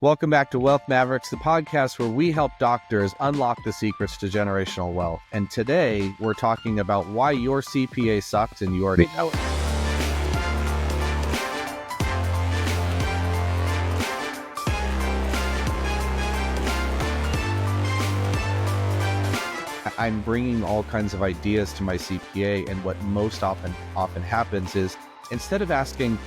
Welcome back to Wealth Mavericks, the podcast where we help doctors unlock the secrets to generational wealth. And today we're talking about why your CPA sucks and you already know it. I'm bringing all kinds of ideas to my CPA, and what most often happens is instead of asking,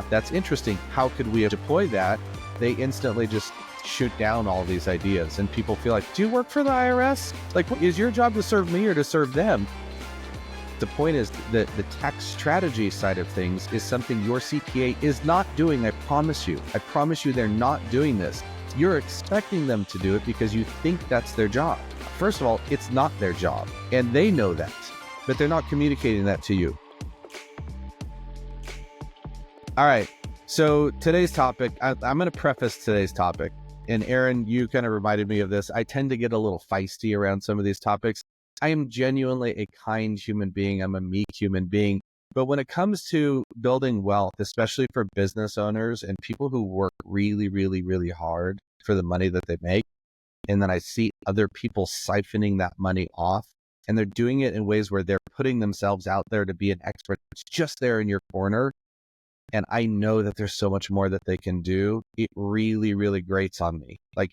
that's interesting, how could we deploy that? They instantly just shoot down all these ideas, and people feel like, do you work for the IRS? Like, is your job to serve me or to serve them? The point is that the tax strategy side of things is something your CPA is not doing. I promise you. I promise you they're not doing this. You're expecting them to do it because you think that's their job. First of all, it's not their job, and they know that, but they're not communicating that to you. All right. So today's topic, I'm going to preface today's topic. And Aaron, you kind of reminded me of this. I tend to get a little feisty around some of these topics. I am genuinely a kind human being. I'm a meek human being. But when it comes to building wealth, especially for business owners and people who work really, really, really hard for the money that they make, and then I see other people siphoning that money off, and they're doing it in ways where they're putting themselves out there to be an expert that's just there in your corner. And I know that there's so much more that they can do. It really, really grates on me. Like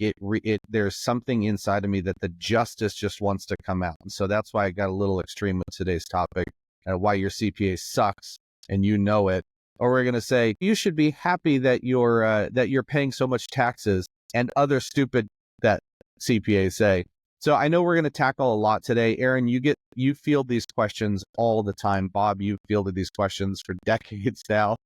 there's something inside of me that the justice just wants to come out. And so that's why I got a little extreme with today's topic, why your CPA sucks and you know it. Or we're going to say, you should be happy that you're paying so much taxes and other stupid that CPAs say. So I know we're going to tackle a lot today. Aaron, you field these questions all the time. Bob, you've fielded these questions for decades now.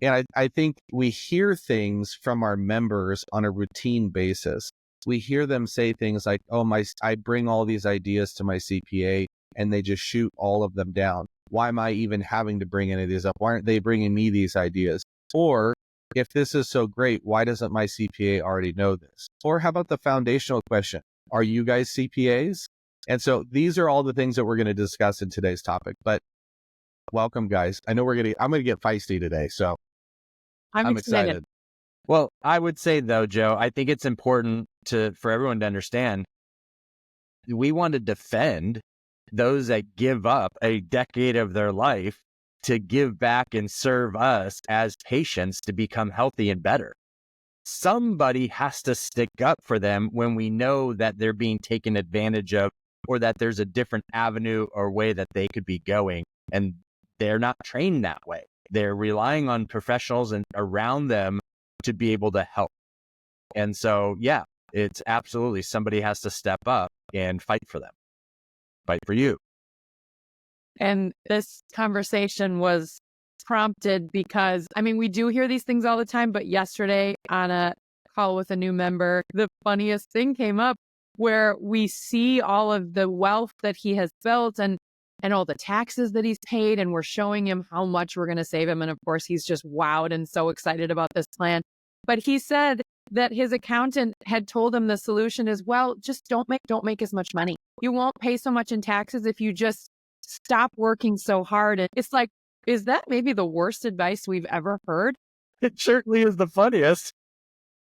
And I think we hear things from our members on a routine basis. We hear them say things like, I bring all these ideas to my CPA and they just shoot all of them down. Why am I even having to bring any of these up? Why aren't they bringing me these ideas? Or if this is so great, why doesn't my CPA already know this? Or how about the foundational question? Are you guys CPAs? And so these are all the things that we're going to discuss in today's topic. But welcome, guys. I know I'm going to get feisty today, so I'm excited. Well, I would say though, Joe, I think it's important for everyone to understand we want to defend those that give up a decade of their life to give back and serve us as patients to become healthy and better. Somebody has to stick up for them when we know that they're being taken advantage of or that there's a different avenue or way that they could be going, and they're not trained that way. They're relying on professionals and around them to be able to help. And so, yeah, it's absolutely somebody has to step up and fight for them. Fight for you. And this conversation was prompted because, we do hear these things all the time, but yesterday on a call with a new member, the funniest thing came up where we see all of the wealth that he has built and all the taxes that he's paid, and we're showing him how much we're going to save him. And of course, he's just wowed and so excited about this plan. But he said that his accountant had told him the solution is, well, just don't make as much money. You won't pay so much in taxes if you just stop working so hard. And it's like, is that maybe the worst advice we've ever heard? It certainly is the funniest.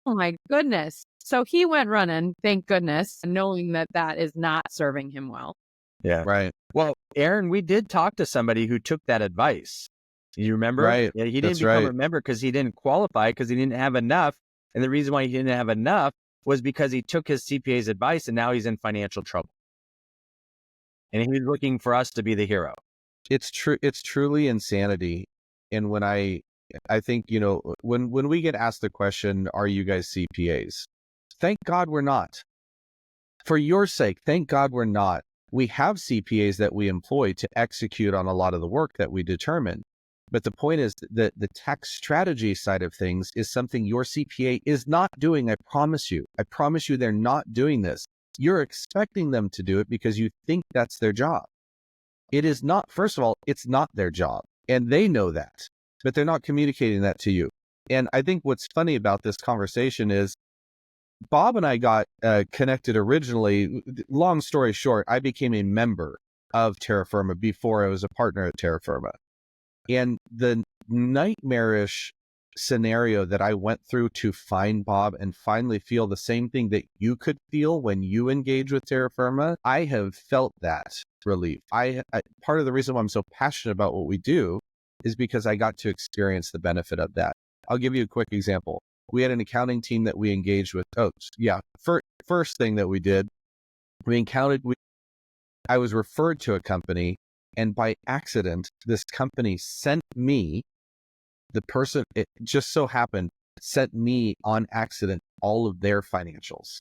Oh my goodness. So he went running, thank goodness, knowing that that is not serving him well. Yeah. Right. Well, Aaron, we did talk to somebody who took that advice. You remember? Right. Yeah, he didn't become a member because he didn't qualify, because he didn't have enough. And the reason why he didn't have enough was because he took his CPA's advice and now he's in financial trouble. And he's looking for us to be the hero. It's true. It's truly insanity. And when I think, when we get asked the question, are you guys CPAs? Thank God we're not. For your sake, thank God we're not. We have CPAs that we employ to execute on a lot of the work that we determine. But the point is that the tax strategy side of things is something your CPA is not doing. I promise you. I promise you they're not doing this. You're expecting them to do it because you think that's their job. It is not. First of all, it's not their job, and they know that, but they're not communicating that to you. And I think what's funny about this conversation is Bob and I got connected originally. Long story short, I became a member of Terra Firma before I was a partner at Terra Firma. And the nightmarish scenario that I went through to find Bob and finally feel the same thing that you could feel when you engage with Terra Firma, I have felt that relief. Part of the reason why I'm so passionate about what we do is because I got to experience the benefit of that. I'll give you a quick example. We had an accounting team that we engaged with. First thing that we did, I was referred to a company, and by accident, this company sent me, it just so happened, sent me on accident all of their financials.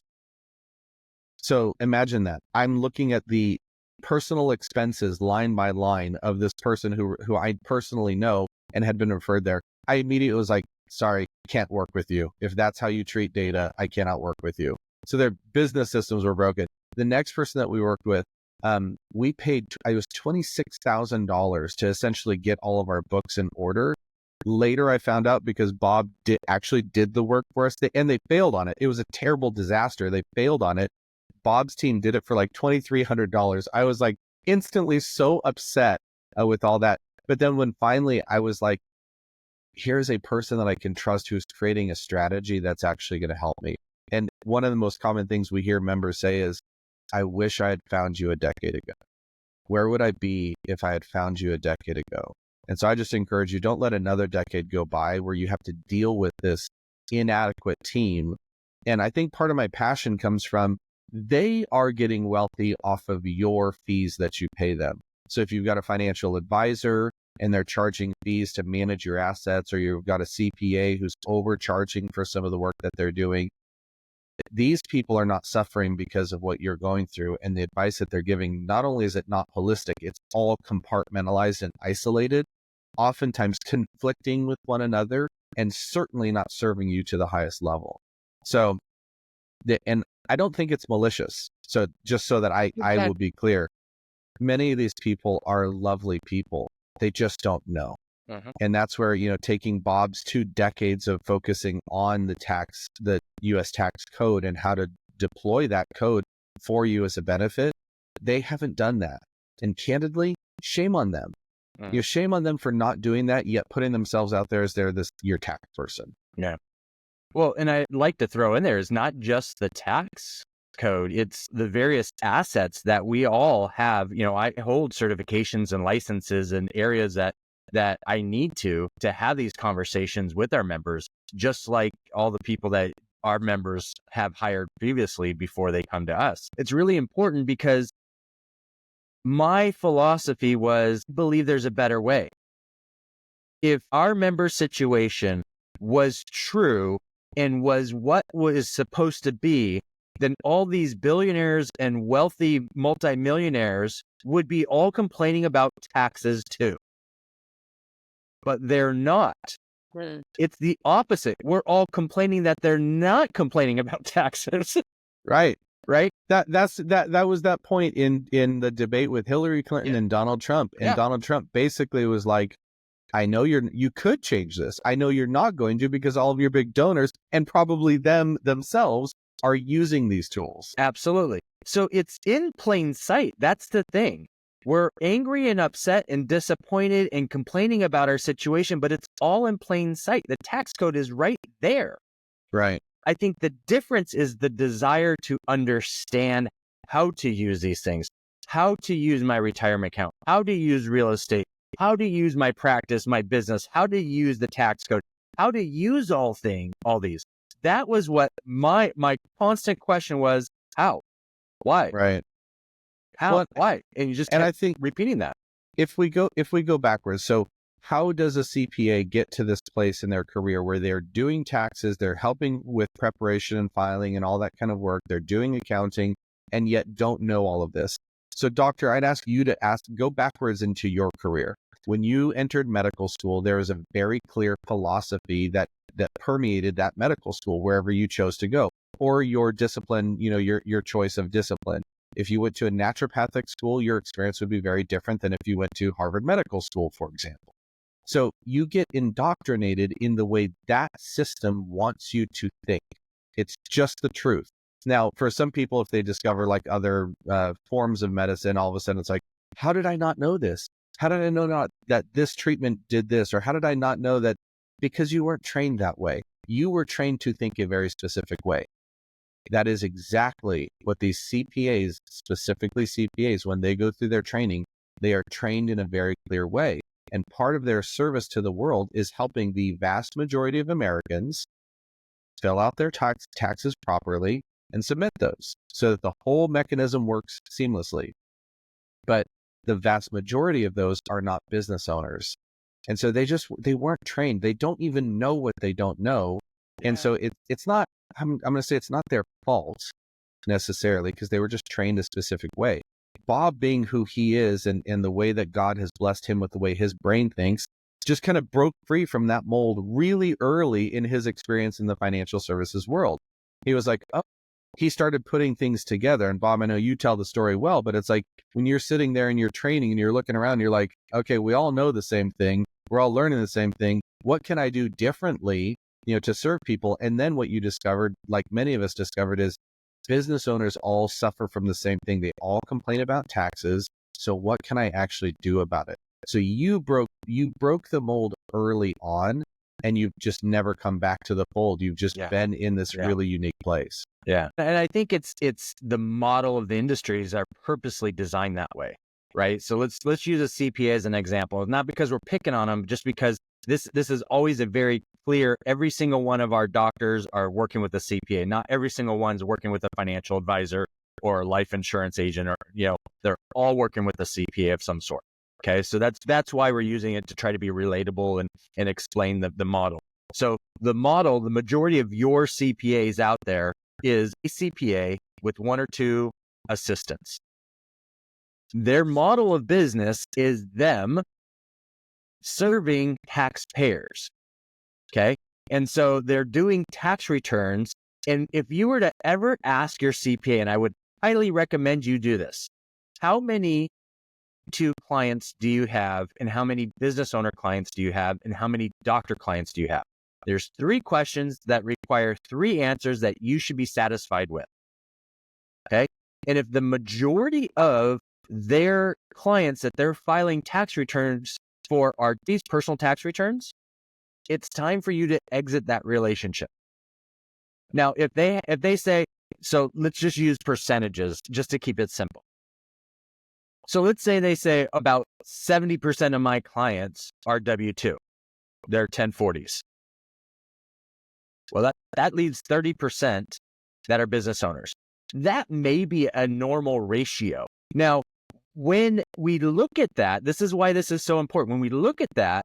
So imagine that. I'm looking at the personal expenses line by line of this person who I personally know and had been referred there. I immediately was like, sorry, can't work with you. If that's how you treat data, I cannot work with you. So their business systems were broken. The next person that we worked with, we paid, it was $26,000 to essentially get all of our books in order. Later, I found out because Bob actually did the work for us, and they failed on it. It was a terrible disaster. They failed on it. Bob's team did it for like $2,300. I was like instantly so upset with all that. But then when finally I was like, here's a person that I can trust who's creating a strategy that's actually going to help me. And one of the most common things we hear members say is, I wish I had found you a decade ago. Where would I be if I had found you a decade ago? And so I just encourage you, don't let another decade go by where you have to deal with this inadequate team. And I think part of my passion comes from they are getting wealthy off of your fees that you pay them. So if you've got a financial advisor and they're charging fees to manage your assets, or you've got a CPA who's overcharging for some of the work that they're doing, these people are not suffering because of what you're going through. And the advice that they're giving, not only is it not holistic, it's all compartmentalized and isolated, oftentimes conflicting with one another, and certainly not serving you to the highest level. So, and I don't think it's malicious. So just so that I will be clear, many of these people are lovely people. They just don't know. And that's where, taking Bob's 2 decades of focusing on the US tax code and how to deploy that code for you as a benefit, they haven't done that. And candidly, shame on them. Shame on them for not doing that, yet putting themselves out there as your tax person. Yeah. Well, and I'd like to throw in there is not just the tax code, it's the various assets that we all have. I hold certifications and licenses in areas that I need to have these conversations with our members, just like all the people that our members have hired previously before they come to us. It's really important because my philosophy was, believe there's a better way. If our member situation was true and was what was supposed to be, then all these billionaires and wealthy multimillionaires would be all complaining about taxes too. But they're not. It's the opposite. We're all complaining that they're not complaining about taxes. Right. That was that point in the debate with Hillary Clinton and Donald Trump. And Donald Trump basically was like, I know you could change this. I know you're not going to, because all of your big donors and probably themselves are using these tools. Absolutely. So it's in plain sight. That's the thing. We're angry and upset and disappointed and complaining about our situation, but it's all in plain sight. The tax code is right there. Right. I think the difference is the desire to understand how to use these things, how to use my retirement account, how to use real estate, how to use my practice, my business, how to use the tax code, how to use all these. That was what my constant question was, how? Why? Right. How? Well, why? And you just kept I think repeating that. If we go backwards, so how does a CPA get to this place in their career where they're doing taxes, they're helping with preparation and filing and all that kind of work, they're doing accounting, and yet don't know all of this? So, Doctor, I'd ask you to go backwards into your career. When you entered medical school, there was a very clear philosophy that permeated that medical school wherever you chose to go, or your discipline, your choice of discipline. If you went to a naturopathic school, your experience would be very different than if you went to Harvard Medical School, for example. So you get indoctrinated in the way that system wants you to think. It's just the truth. Now, for some people, if they discover like other forms of medicine, all of a sudden it's like, how did I not know this? How did I know not that this treatment did this? Or how did I not know that because you weren't trained that way. You were trained to think a very specific way. That is exactly what these CPAs, specifically CPAs, when they go through their training, they are trained in a very clear way. And part of their service to the world is helping the vast majority of Americans fill out their taxes properly and submit those so that the whole mechanism works seamlessly. But the vast majority of those are not business owners. And so they weren't trained. They don't even know what they don't know. And so it's not, I'm going to say it's not their fault necessarily, because they were just trained a specific way. Bob, being who he is and the way that God has blessed him with the way his brain thinks, just kind of broke free from that mold really early in his experience in the financial services world. He was like, oh, he started putting things together. And Bob, I know you tell the story well, but it's like when you're sitting there and you're training and you're looking around, you're like, okay, we all know the same thing. We're all learning the same thing. What can I do differently, to serve people? And then what you discovered, like many of us discovered, is business owners all suffer from the same thing. They all complain about taxes. So what can I actually do about it? So you broke the mold early on, and you've just never come back to the fold. You've just been in this really unique place. Yeah. And I think it's the model of the industries are purposely designed that way, right? So let's use a CPA as an example, not because we're picking on them, just because this is always a very clear, every single one of our doctors are working with a CPA. Not every single one's working with a financial advisor or a life insurance agent, or, they're all working with a CPA of some sort. Okay. So that's why we're using it, to try to be relatable and explain the model. So the model, the majority of your CPAs out there is a CPA with one or two assistants. Their model of business is them serving taxpayers. Okay. And so they're doing tax returns. And if you were to ever ask your CPA, and I would highly recommend you do this, how many clients do you have, and how many business owner clients do you have, and how many doctor clients do you have? There's 3 questions that require 3 answers that you should be satisfied with. Okay. And if the majority of their clients that they're filing tax returns for are these personal tax returns, it's time for you to exit that relationship. Now, if they say, so let's just use percentages just to keep it simple. So let's say they say about 70% of my clients are W-2. They're 1040s. Well, that leaves 30% that are business owners. That may be a normal ratio. Now, when we look at that, this is why this is so important. When we look at that,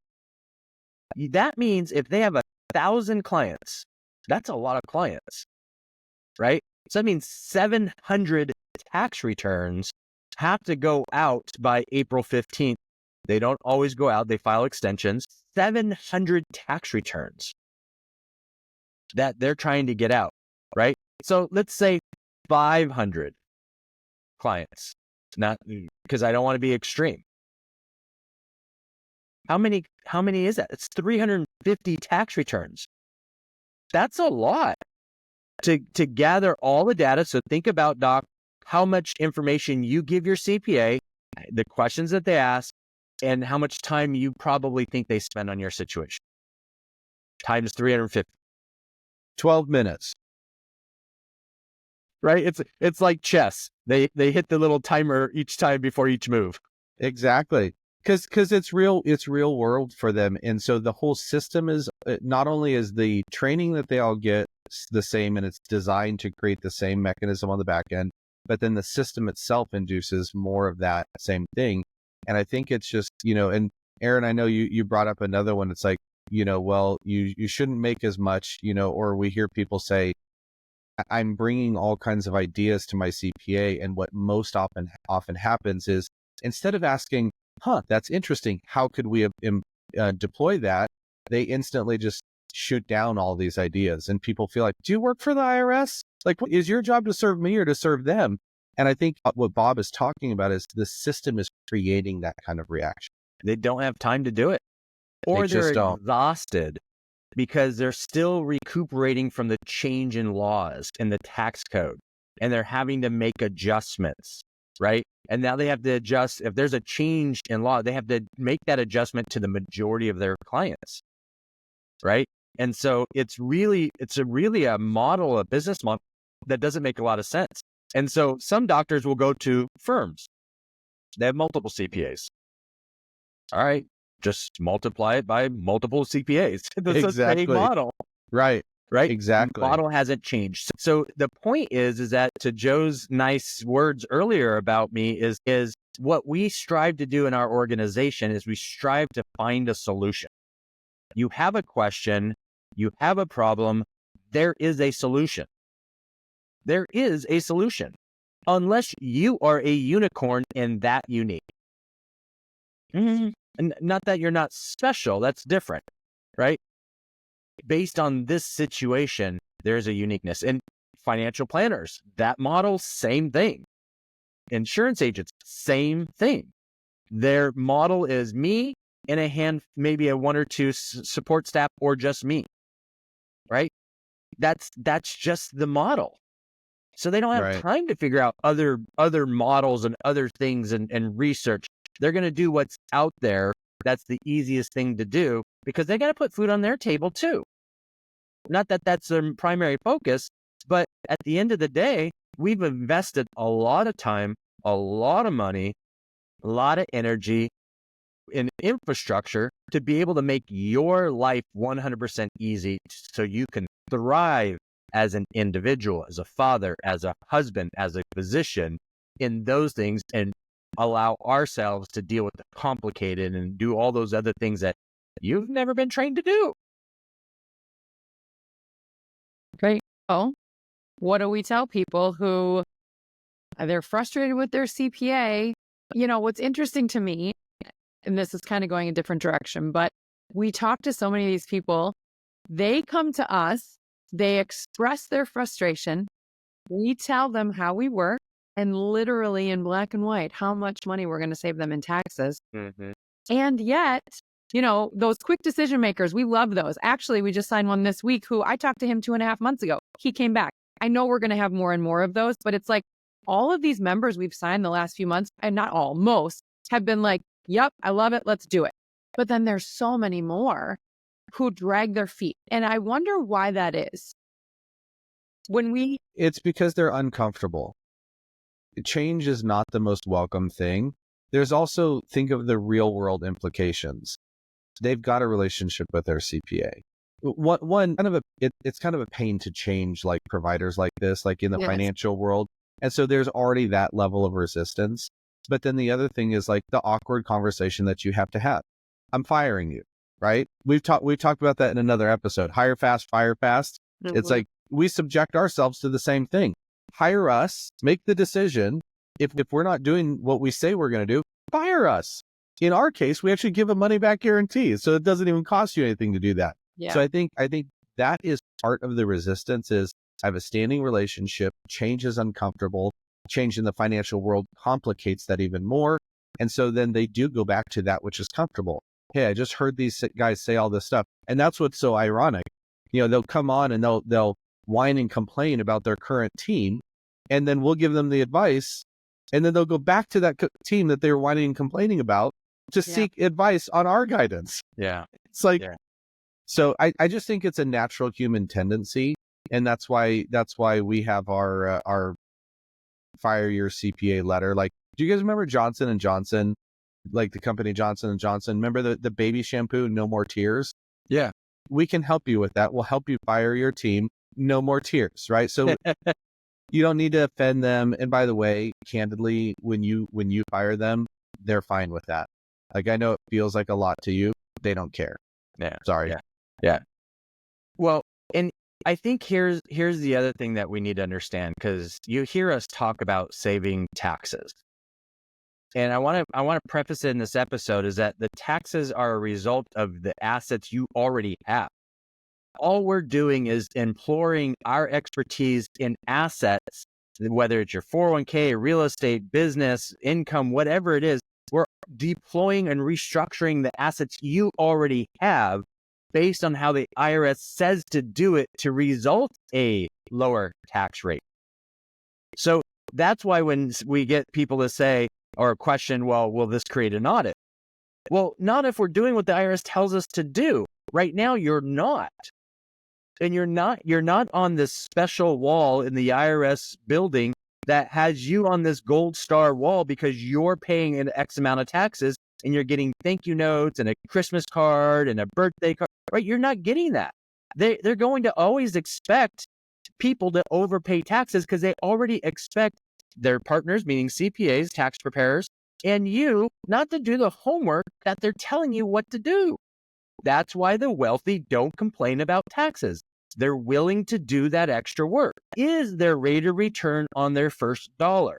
that means if they have 1,000 clients, that's a lot of clients, right? So that means 700 tax returns have to go out by April 15th. They don't always go out. They file extensions. 700 tax returns that they're trying to get out, right? So let's say 500 clients, not because I don't want to be extreme. How many is that? It's 350 tax returns. That's a lot to gather all the data. So think about, Doc, how much information you give your CPA, the questions that they ask, and how much time you probably think they spend on your situation. Times 350. 12 minutes. Right? It's like chess. They hit the little timer each time before each move. Exactly. Because it's real world for them. And so the whole system is, not only is the training that they all get the same, and it's designed to create the same mechanism on the back end, but then the system itself induces more of that same thing. And I think it's just, and Aaron, I know you brought up another one. It's like, well, you shouldn't make as much, or we hear people say, I'm bringing all kinds of ideas to my CPA. And what most often happens is, instead of asking, that's interesting, how could we deploy that? They instantly just shoot down all these ideas. And people feel like, do you work for the IRS? Like, is your job to serve me or to serve them? And I think what Bob is talking about is the system is creating that kind of reaction. They don't have time to do it. Or they're exhausted because they're still recuperating from the change in laws in the tax code. And they're having to make adjustments, right? And now they have to adjust. If there's a change in law, they have to make that adjustment to the majority of their clients. right? And so it's really a model, a business model that doesn't make a lot of sense. And so some doctors will go to firms. They have multiple CPAs. All right, just multiply it by multiple CPAs. That's the same model. Right. Right? Exactly. The model hasn't changed. So the point is that, to Joe's nice words earlier about me, is what we strive to do in our organization is we strive to find a solution. You have a question, you have a problem, there is a solution. There is a solution. Unless you are a unicorn and that unique. And not that you're not special, that's different, right? Based on this situation, there's a uniqueness. And financial planners, that model, same thing. Insurance agents, same thing. Their model is me and maybe a one or two support staff, or just me, right? That's just the model. So they don't have time to figure out other models and other things and research. They're going to do what's out there. That's the easiest thing to do, because they got to put food on their table too. Not that that's their primary focus, but at the end of the day, we've invested a lot of time, a lot of money, a lot of energy in infrastructure to be able to make your life 100% easy, so you can thrive as an individual, as a father, as a husband, as a physician, in those things, and allow ourselves to deal with the complicated and do all those other things that you've never been trained to do. Great. Oh, what do we tell people who they're frustrated with their CPA? What's interesting to me, and this is kind of going a different direction, but we talk to so many of these people. They come to us, they express their frustration. We tell them how we work, and literally in black and white, how much money we're going to save them in taxes. Mm-hmm. And yet, those quick decision makers, we love those. Actually, we just signed one this week who I talked to him 2.5 months ago. He came back. I know we're going to have more and more of those, but it's like all of these members we've signed the last few months, and not all, most have been like, yep, I love it. Let's do it. But then there's so many more who drag their feet. And I wonder why that is. It's because they're uncomfortable. Change is not the most welcome thing. There's also, think of the real world implications. They've got a relationship with their CPA. It's kind of a pain to change, like providers like this, like in the financial world. And so there's already that level of resistance. But then the other thing is like the awkward conversation that you have to have. I'm firing you, right? We've talked about that in another episode. Hire fast, fire fast. Mm-hmm. It's like we subject ourselves to the same thing. Hire us, make the decision. If we're not doing what we say we're going to do, fire us. In our case, we actually give a money back guarantee, so it doesn't even cost you anything to do that. Yeah. So I think that is part of the resistance. Is I have a standing relationship. Change is uncomfortable. Change in the financial world complicates that even more. And so then they do go back to that which is comfortable. Hey, I just heard these guys say all this stuff. And that's what's so ironic. They'll come on and they'll whine and complain about their current team, and then we'll give them the advice, and then they'll go back to that team that they were whining and complaining about to seek advice on our guidance. Yeah. It's like, so I just think it's a natural human tendency. And that's why we have our fire your CPA letter. Like, do you guys remember Johnson & Johnson, like the company Johnson & Johnson? Remember the baby shampoo, No More Tears? Yeah. We can help you with that. We'll help you fire your team. No more tears, right? So you don't need to offend them. And by the way, candidly, when you fire them, they're fine with that. Like, I know it feels like a lot to you. They don't care. Yeah. Sorry. Yeah. Well, and I think here's the other thing that we need to understand, because you hear us talk about saving taxes. And I want to preface it in this episode is that the taxes are a result of the assets you already have. All we're doing is employing our expertise in assets, whether it's your 401k, real estate, business, income, whatever it is. We're deploying and restructuring the assets you already have based on how the IRS says to do it to result a lower tax rate. So that's why when we get people to say or question, well, will this create an audit? Well, not if we're doing what the IRS tells us to do. Right now, you're not. And you're not on this special wall in the IRS building that has you on this gold star wall because you're paying an X amount of taxes and you're getting thank you notes and a Christmas card and a birthday card, right? You're not getting that. They're going to always expect people to overpay taxes because they already expect their partners, meaning CPAs, tax preparers, and you not to do the homework that they're telling you what to do. That's why the wealthy don't complain about taxes. They're willing to do that extra work. Is their rate of return on their first dollar?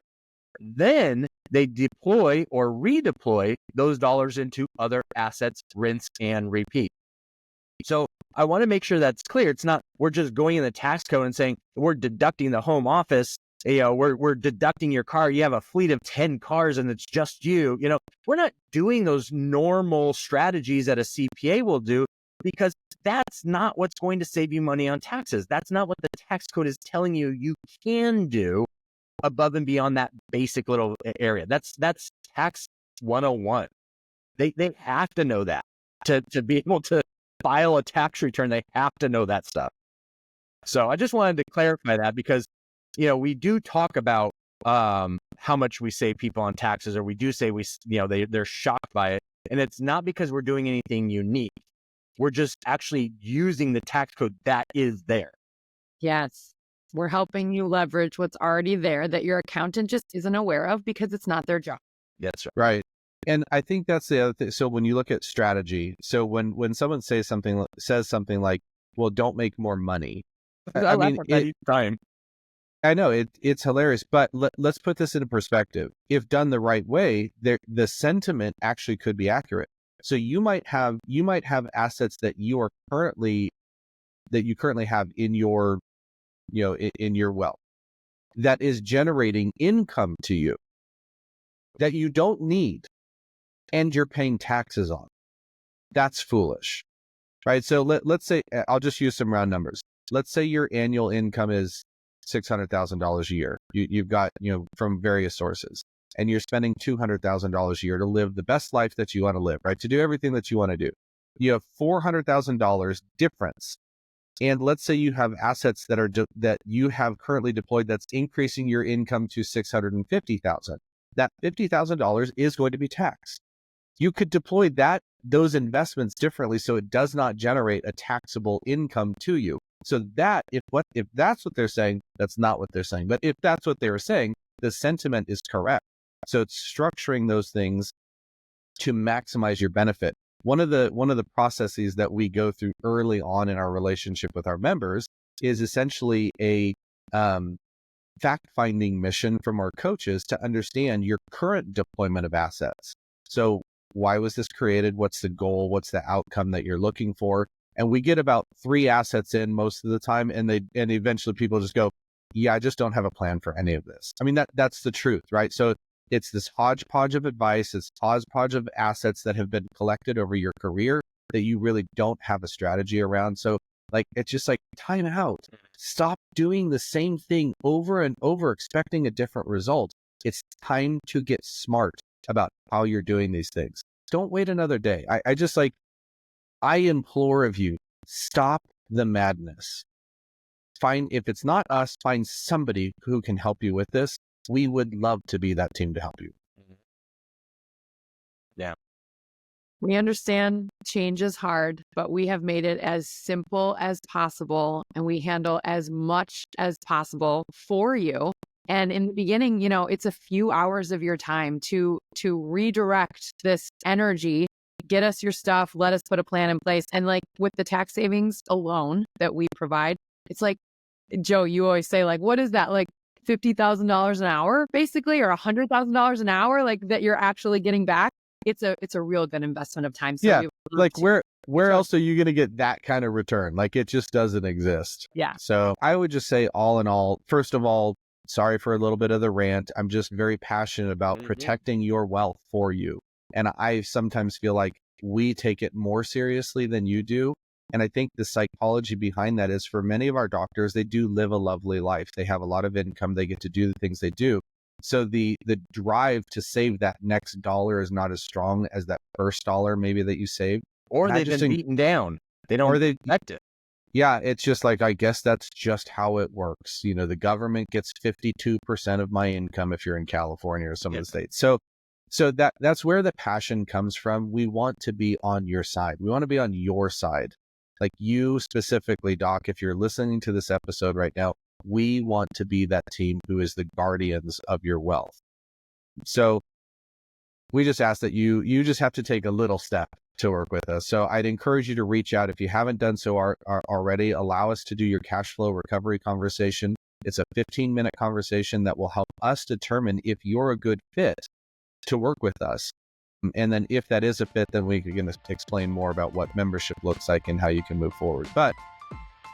Then they deploy or redeploy those dollars into other assets, rinse and repeat. So I want to make sure that's clear. It's not we're just going in the tax code and saying we're deducting the home office. We're deducting your car. You have a fleet of 10 cars and it's just you. We're not doing those normal strategies that a CPA will do because that's not what's going to save you money on taxes. That's not what the tax code is telling you you can do above and beyond that basic little area. That's tax 101. They have to know that to be able to file a tax return. They have to know that stuff. So I just wanted to clarify that because we do talk about how much we save people on taxes, or we do say they're shocked by it, and it's not because we're doing anything unique. We're just actually using the tax code that is there. Yes. We're helping you leverage what's already there that your accountant just isn't aware of because it's not their job. That's right. Right. And I think that's the other thing. So when you look at strategy, so when someone says something like, well, don't make more money. I mean, I know it's hilarious, but let's put this into perspective. If done the right way, the sentiment actually could be accurate. So you might have assets that you currently have in your, in your wealth that is generating income to you that you don't need and you're paying taxes on. That's foolish, right? So let's say, I'll just use some round numbers. Let's say your annual income is $600,000 a year. You've got, from various sources, and you're spending $200,000 a year to live the best life that you want to live, right? To do everything that you want to do. You have $400,000 difference. And let's say you have assets that you have currently deployed that's increasing your income to $650,000. That $50,000 is going to be taxed. You could deploy those investments differently so it does not generate a taxable income to you. So that if that's what they're saying, that's not what they're saying. But if that's what they were saying, the sentiment is correct. So it's structuring those things to maximize your benefit. One of the processes that we go through early on in our relationship with our members is essentially a fact-finding mission from our coaches to understand your current deployment of assets. So why was this created? What's the goal? What's the outcome that you're looking for? And we get about 3 assets in most of the time, and eventually people just go, yeah, I just don't have a plan for any of this. I mean, that's the truth, right? So it's this hodgepodge of advice, it's hodgepodge of assets that have been collected over your career that you really don't have a strategy around. So it's just time out. Stop doing the same thing over and over, expecting a different result. It's time to get smart about how you're doing these things. Don't wait another day. I implore of you, stop the madness. If it's not us, find somebody who can help you with this. We would love to be that team to help you. Yeah. We understand change is hard, but we have made it as simple as possible, and we handle as much as possible for you. And in the beginning, it's a few hours of your time to redirect this energy, get us your stuff, let us put a plan in place. And with the tax savings alone that we provide, it's Joe, you always say what is that? $50,000 an hour basically, or $100,000 an hour, that you're actually getting back. It's a real good investment of time. So yeah, where else are you going to get that kind of return? It just doesn't exist. Yeah. So I would just say, all in all, first of all, sorry for a little bit of the rant. I'm just very passionate about protecting your wealth for you. And I sometimes feel like we take it more seriously than you do. And I think the psychology behind that is, for many of our doctors, they do live a lovely life. They have a lot of income. They get to do the things they do. So the drive to save that next dollar is not as strong as that first dollar maybe that you saved. Or they've been beaten down. They don't Or they, expect it. yeah, it's just like, I guess that's just how it works. You know, the government gets 52% of my income if you're in California or some of the states. So that's where the passion comes from. We want to be on your side. We want to be on your side. Like you specifically, Doc, if you're listening to this episode right now, we want to be that team who is the guardians of your wealth. So we just ask that you just have to take a little step to work with us. So I'd encourage you to reach out. If you haven't done so already, allow us to do your cash flow recovery conversation. It's a 15-minute conversation that will help us determine if you're a good fit to work with us. And then if that is a fit, then we can explain more about what membership looks like and how you can move forward. But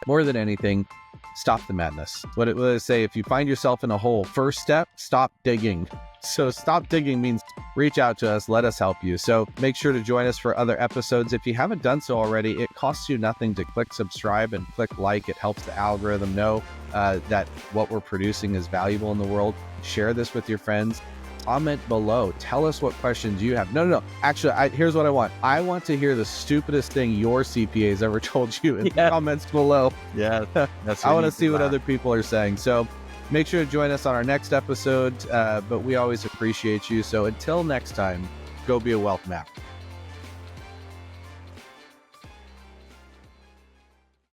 more than anything, stop the madness. What it would say, if you find yourself in a hole, first step, stop digging. So stop digging means reach out to us, let us help you. So make sure to join us for other episodes. If you haven't done so already, it costs you nothing to click subscribe and click like. It helps the algorithm know that what we're producing is valuable in the world. Share this with your friends. Comment below. Tell us what questions you have. No. Actually, here's what I want. I want to hear the stupidest thing your CPAs ever told you in the comments below. Yeah. I want to see what other people are saying. So make sure to join us on our next episode. But we always appreciate you. So until next time, go be a wealth map.